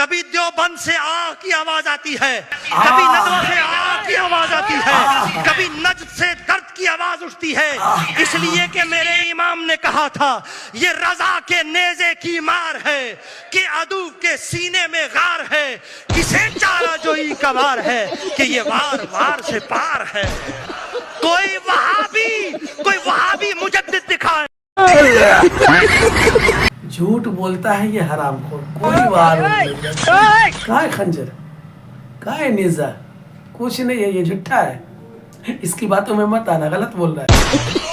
कभी देवबंद से आ की आवाज आती है, कभी नदवा से आ की आवाज आती है, कभी नज्द से दर्द की आवाज उठती है। इसलिए कि मेरे इमाम ने कहा था ये रजा के नेजे की मार है कि अदू के सीने में गार है, किसे चारा जोई का वार है कि ये वार वार से पार है। कोई वहाबी मुजद्दिद दिखाए। झूठ बोलता है ये हरामखोर, कोई वार नहीं। कहाँ है खंजर, कहाँ है नेजा, कुछ नहीं है, ये झूठा है। इसकी बातों में मत आना, गलत बोल रहा है।